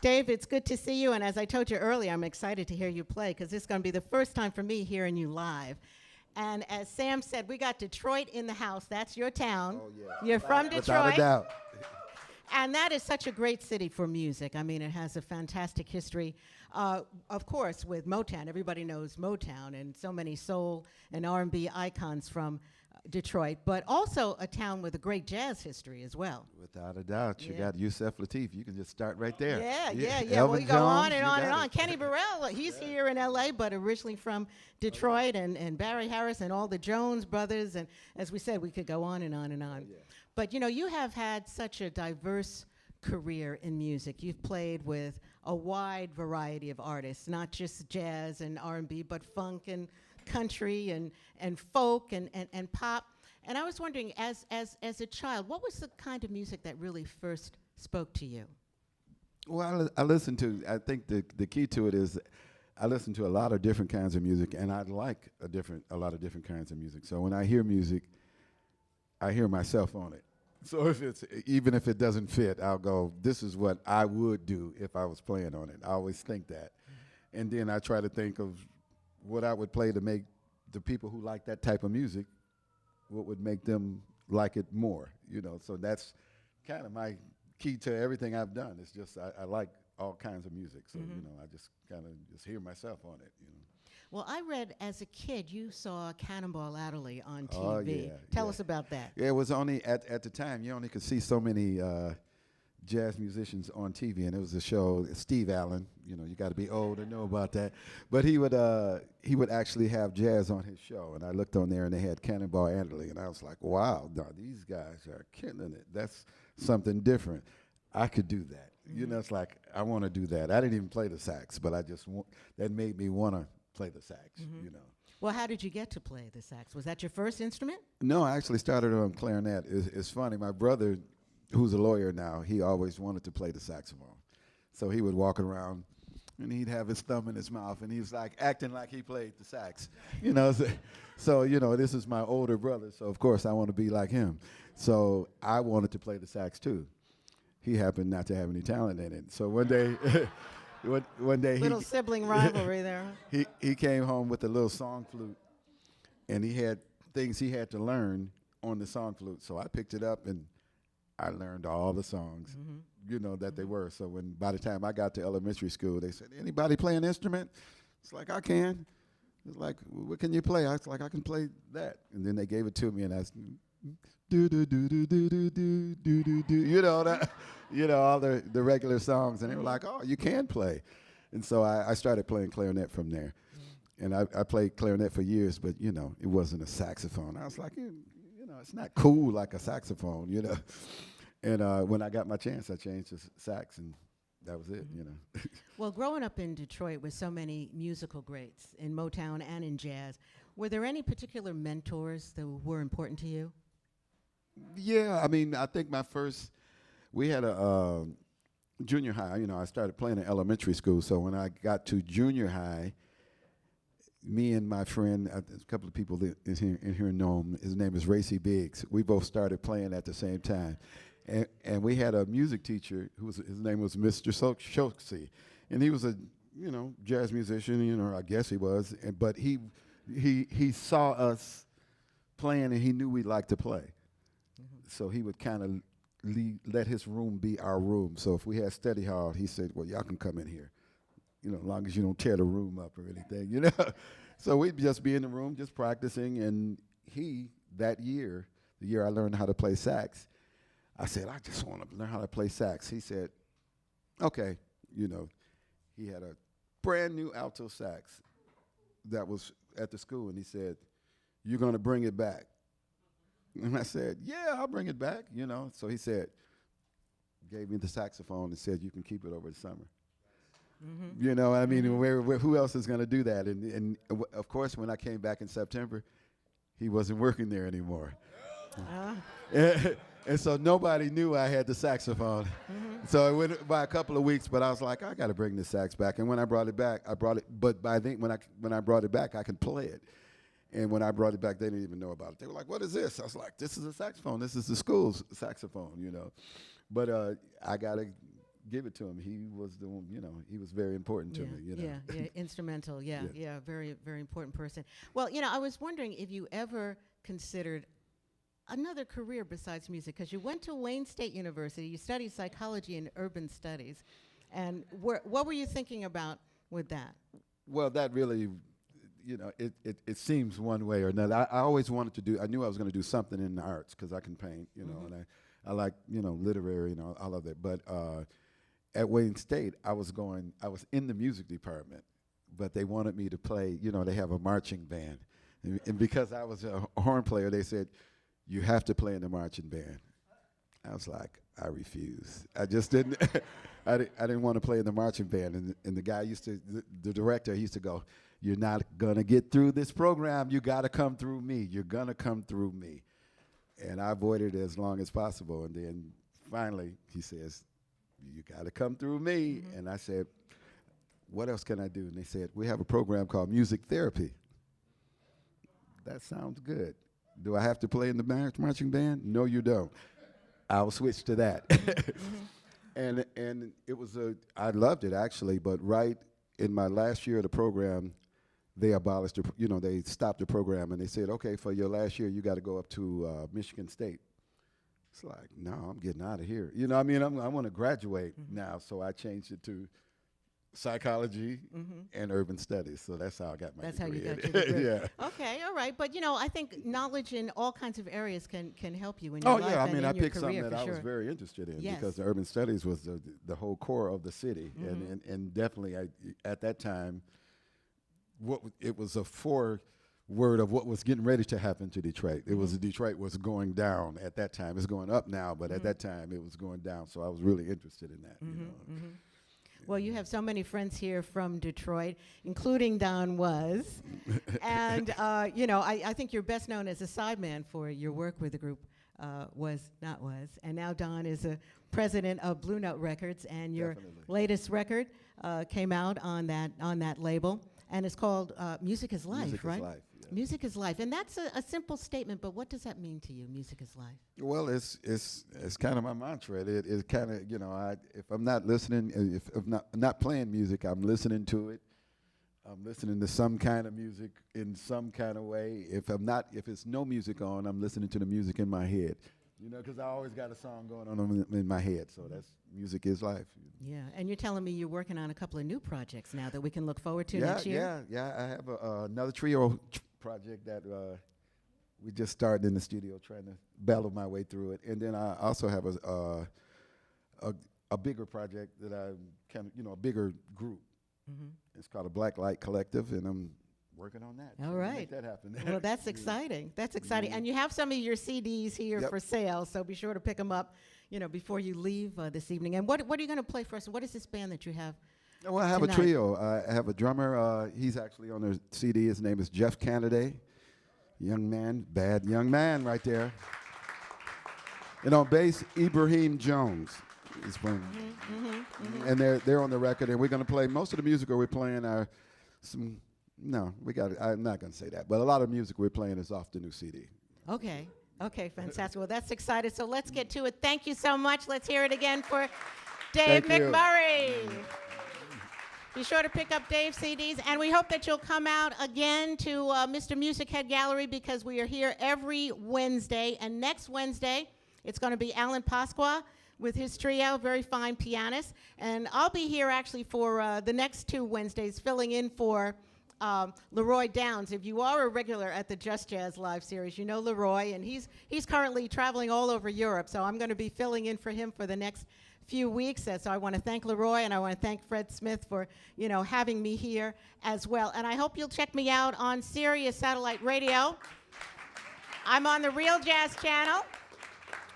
Dave, it's good to see you. And as I told you earlier, I'm excited to hear you play because this is going to be the first time for me hearing you live. And as Sam said, we got Detroit in the house. That's your town. Oh, yeah. You're from Without a Detroit. doubt. And that is such a great city for music. I mean, it has a fantastic history. Of course, with Motown, everybody knows Motown, and so many soul and R&B icons from Detroit, but also a town with a great jazz history as well. Without a doubt. You Yeah. got Yusef Lateef. You can just start right there. Yeah. Well, Elvin you go on Jones, and you on and got on. it. Kenny Burrell, he's here in L.A., but originally from Detroit, and Barry Harris and all the Jones brothers. And as we said, we could go on and on and on. Yeah. But, you know, you have had such a diverse career in music. You've played with a wide variety of artists, not just jazz and R&B, but funk and country and folk and pop. And I was wondering, as a child, what was the kind of music that really first spoke to you? Well, I listen to, I think the key to it is I listen to a lot of different kinds of music, and I like a lot of different kinds of music. So when I hear music, I hear myself on it. So even if it doesn't fit, I'll go, this is what I would do if I was playing on it. I always think that. And then I try to think of what I would play to make the people who like that type of music, what would make them like it more, you know. So that's kind of my key to everything I've done. It's just I like all kinds of music. So, you know, I just kind of just hear myself on it, you know. Well, I read as a kid you saw Cannonball Adderley on TV. Oh, yeah, Tell yeah. us about that. Yeah, it was only at the time you only could see so many jazz musicians on TV, and it was a show. Steve Allen, you know, you got to be old to know about that. But he would actually have jazz on his show, and I looked on there and they had Cannonball Adderley, and I was like, wow, no, these guys are killing it. That's something different. I could do that. You know, it's like I want to do that. I didn't even play the sax, but I just that made me want to play the sax. You know. Well, how did you get to play the sax? Was that your first instrument? No, I actually started on clarinet. It's funny. My brother, who's a lawyer now, he always wanted to play the saxophone. So he would walk around and he'd have his thumb in his mouth and he was like acting like he played the sax. You know, so you know, this is my older brother, so of course I want to be like him. So I wanted to play the sax too. He happened not to have any talent in it. So one day one day Little sibling rivalry there. he came home with a little song flute, and he had things he had to learn on the song flute. So I picked it up and I learned all the songs, you know, that they were. So by the time I got to elementary school, they said, "Anybody play an instrument?" It's like, "I can." It's like, "What can you play?" I was like, "I can play that." And then they gave it to me, and I was, do do do do do do do do do do, you know that, you know, all the regular songs, and they were like, "Oh, you can play." And so I started playing clarinet from there, and I played clarinet for years, but you know, it wasn't a saxophone. I was like, you know, it's not cool like a saxophone, you know. And when I got my chance, I changed to sax, and that was it, you know. Well, growing up in Detroit with so many musical greats in Motown and in jazz, were there any particular mentors that were important to you? Yeah, I mean, I think we had a junior high. You know, I started playing in elementary school, so when I got to junior high, me and my friend, a couple of people that is in here know him. His name is Racy Biggs. We both started playing at the same time, and we had a music teacher his name was Mr. Schultze, and he was a jazz musician. You know, I guess he was, but he saw us playing, and he knew we'd like to play. So he would kind of let his room be our room. So if we had study hall, he said, "Well, y'all can come in here, you know, as long as you don't tear the room up or anything, you know." So we'd just be in the room, just practicing. And that year, the year I learned how to play sax, I said, "I just want to learn how to play sax." He said, "Okay," you know. He had a brand new alto sax that was at the school, and he said, "You're going to bring it back." And I said, "Yeah, I'll bring it back," you know. So he gave me the saxophone and said, "You can keep it over the summer." You know, I mean, who else is going to do that? And of course, when I came back in September, he wasn't working there anymore. And so nobody knew I had the saxophone. So it went by a couple of weeks, but I was like, I got to bring the sax back. And when I brought it back, but by then, when I brought it back, I could play it. And when I brought it back, they didn't even know about it. They were like, "What is this?" I was like, "This is a saxophone. This is the school's saxophone," you know. But I got to give it to him. He was the one, he was very important to me. Yeah, instrumental. Yeah. Very, very important person. Well, I was wondering if you ever considered another career besides music, because you went to Wayne State University, you studied psychology and urban studies, and what were you thinking about with that? Well, that really, it seems one way or another. I always wanted to do, I knew I was going to do something in the arts because I can paint, and I like, literary, all of that. But at Wayne State, I was in the music department, but they wanted me to play, they have a marching band. And because I was a horn player, they said, you have to play in the marching band. I was like, I refuse. I just didn't. I didn't want to play in the marching band. And the guy the director, he used to go, you're not going to get through this program. You got to come through me. You're going to come through me. And I avoided it as long as possible. And then finally he says, you got to come through me. Mm-hmm. And I said, what else can I do? And they said, we have a program called music therapy. That sounds good. Do I have to play in the marching band? No, you don't. I'll switch to that. Mm-hmm. And it was I loved it actually, but right in my last year of the program, they abolished, they stopped the program and they said, okay, for your last year, you got to go up to Michigan State. It's like, no, I'm getting out of here. I want to graduate now, so I changed it to psychology and urban studies. So that's how I got my degree. That's how you got your degree. Yeah. Okay, all right. But, I think knowledge in all kinds of areas can help you in your life. Oh, yeah. I mean, I your picked something career, that I sure. was very interested in, yes. because the urban studies was the whole core of the city. And definitely at that time, it was a foreword of what was getting ready to happen to Detroit. It was Detroit was going down at that time. It's going up now, but at that time it was going down. So I was really interested in that. Well, you have so many friends here from Detroit, including Don Was. And, I think you're best known as a sideman for your work with the group Was. And now Don is a president of Blue Note Records, and your latest record came out on that label, and it's called Music is Life, Music right? Is Life. Yeah. Music is life. And that's a simple statement, but what does that mean to you, music is life? Well, it's kind of my mantra. It kind of, if I'm not listening, if I'm not playing music, I'm listening to it. I'm listening to some kind of music in some kind of way. If it's no music on, I'm listening to the music in my head. Because I always got a song going on in my head. So that's music is life. Yeah, and you're telling me you're working on a couple of new projects now that we can look forward to next year? Yeah. I have another trio project that we just started in the studio, trying to battle my way through it. And then I also have a bigger project that a bigger group. It's called a Black Light Collective, and I'm working on that. All right. Make that happen. Well, that's exciting. That's exciting. And you have some of your CDs here for sale, so be sure to pick them up, before you leave this evening. And what are you going to play for us? What is this band that you have? Well, I have a trio. I have a drummer. He's actually on the CD. His name is Jeff Kennedy. Young man, bad young man right there. And on bass, Ibrahim Jones is playing. And they're on the record, and we're going to play, most of the music we're playing are some, I'm not going to say that, but a lot of music we're playing is off the new CD. Okay, fantastic. Well, that's exciting. So let's get to it. Thank you so much. Let's hear it again for Dave McMurray. Be sure to pick up Dave's CDs, and we hope that you'll come out again to Mr. Musichead Gallery, because we are here every Wednesday. And next Wednesday, it's going to be Alan Pasqua with his trio, very fine pianist. And I'll be here actually for the next 2 Wednesdays, filling in for Leroy Downs. If you are a regular at the Just Jazz Live series, you know Leroy, and he's currently traveling all over Europe, so I'm going to be filling in for him for the next few weeks. So I want to thank Leroy, and I want to thank Fred Smith for having me here as well. And I hope you'll check me out on Sirius Satellite Radio. I'm on the Real Jazz channel,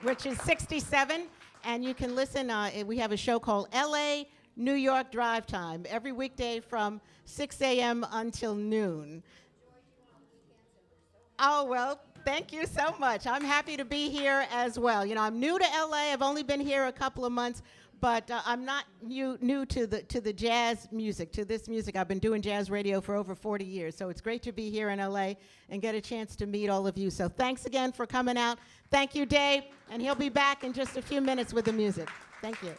which is 67, and you can listen. We have a show called LA New York Drive Time every weekday from 6 a.m. until noon. Oh, well, thank you so much. I'm happy to be here as well. I'm new to LA. I've only been here a couple of months, but I'm not new to the jazz music, to this music. I've been doing jazz radio for over 40 years, so it's great to be here in LA and get a chance to meet all of you. So thanks again for coming out. Thank you, Dave, and he'll be back in just a few minutes with the music. Thank you.